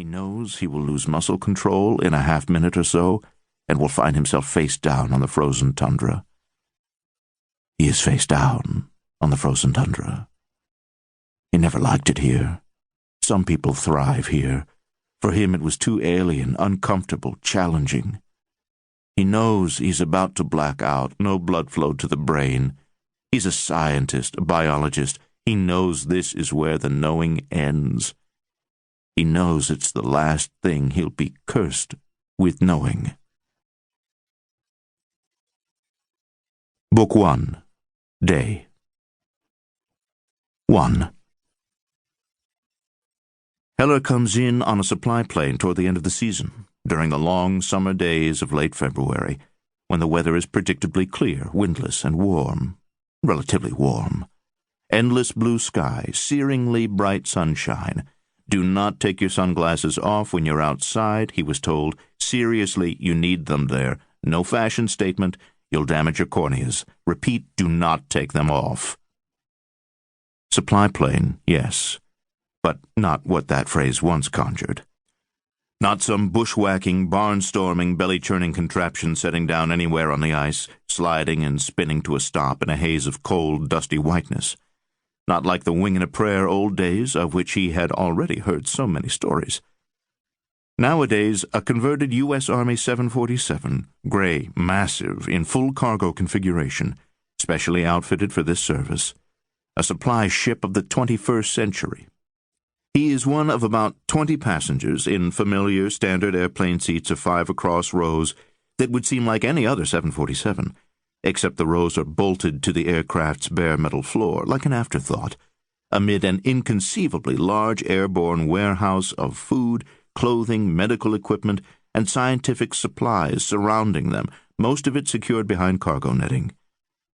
He knows he will lose muscle control in a half-minute or so and will find himself face down on the frozen tundra. He is face down on the frozen tundra. He never liked it here. Some people thrive here. For him it was too alien, uncomfortable, challenging. He knows he's about to black out, no blood flow to the brain. He's a scientist, a biologist. He knows this is where the knowing ends. He knows it's the last thing he'll be cursed with knowing. Book 1. Day 1. Heller comes in on a supply plane toward the end of the season, during the long summer days of late February, when the weather is predictably clear, windless, and warm, relatively warm. Endless blue sky, searingly bright sunshine. Do not take your sunglasses off when you're outside, he was told. Seriously, you need them there. No fashion statement. You'll damage your corneas. Repeat, do not take them off. Supply plane, yes, but not what that phrase once conjured. Not some bushwhacking, barnstorming, belly-churning contraption setting down anywhere on the ice, sliding and spinning to a stop in a haze of cold, dusty whiteness. Not like the wing and a prayer old days of which he had already heard so many stories. Nowadays, a converted U.S. Army 747, gray, massive, in full cargo configuration, specially outfitted for this service. A supply ship of the 21st century. He is one of about 20 passengers in familiar standard airplane seats of 5 across rows that would seem like any other 747, except the rows are bolted to the aircraft's bare metal floor like an afterthought, amid an inconceivably large airborne warehouse of food, clothing, medical equipment, and scientific supplies surrounding them, most of it secured behind cargo netting.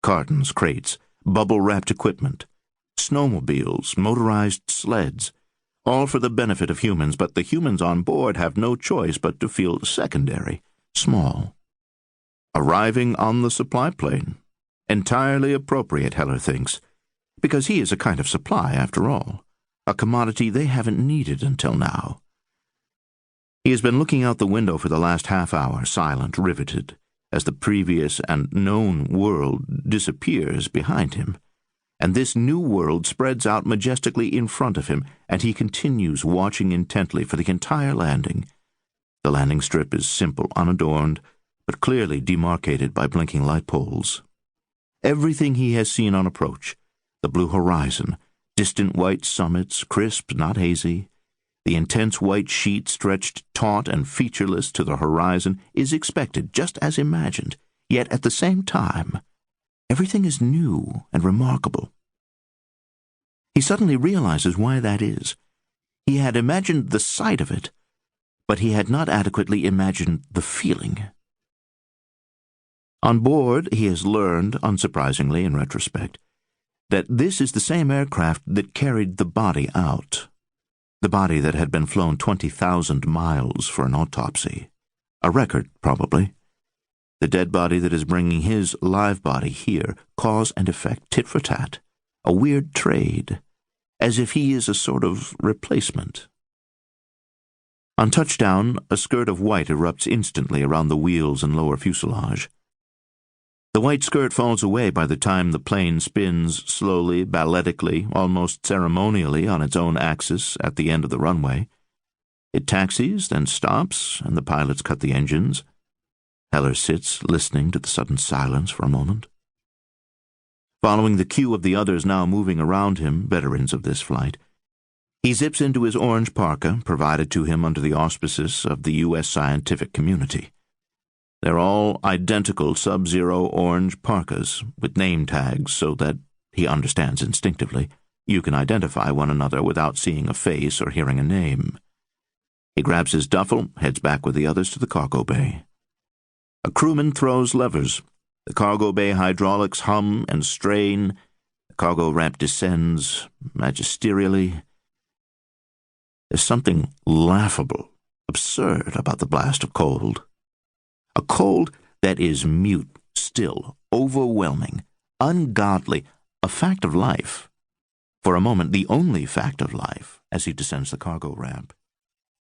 Cartons, crates, bubble-wrapped equipment, snowmobiles, motorized sleds, all for the benefit of humans, but the humans on board have no choice but to feel secondary, small. Arriving on the supply plane. Entirely appropriate, Heller thinks, because he is a kind of supply, after all, a commodity they haven't needed until now. He has been looking out the window for the last half hour, silent, riveted, as the previous and known world disappears behind him, and this new world spreads out majestically in front of him, and he continues watching intently for the entire landing. The landing strip is simple, unadorned, but clearly demarcated by blinking light poles. Everything he has seen on approach, the blue horizon, distant white summits, crisp, not hazy, the intense white sheet stretched taut and featureless to the horizon, is expected, just as imagined, yet at the same time, everything is new and remarkable. He suddenly realizes why that is. He had imagined the sight of it, but he had not adequately imagined the feeling. On board, he has learned, unsurprisingly in retrospect, that this is the same aircraft that carried the body out. The body that had been flown 20,000 miles for an autopsy. A record, probably. The dead body that is bringing his live body here, cause and effect, tit for tat. A weird trade, as if he is a sort of replacement. On touchdown, a skirt of white erupts instantly around the wheels and lower fuselage. The white skirt falls away by the time the plane spins slowly, balletically, almost ceremonially on its own axis at the end of the runway. It taxis, then stops, and the pilots cut the engines. Heller sits, listening to the sudden silence for a moment. Following the cue of the others now moving around him, veterans of this flight, he zips into his orange parka, provided to him under the auspices of the U.S. scientific community. They're all identical sub-zero orange parkas with name tags so that, he understands instinctively, you can identify one another without seeing a face or hearing a name. He grabs his duffel, heads back with the others to the cargo bay. A crewman throws levers. The cargo bay hydraulics hum and strain. The cargo ramp descends magisterially. There's something laughable, absurd about the blast of cold. A cold that is mute, still, overwhelming, ungodly, a fact of life. For a moment, the only fact of life as he descends the cargo ramp.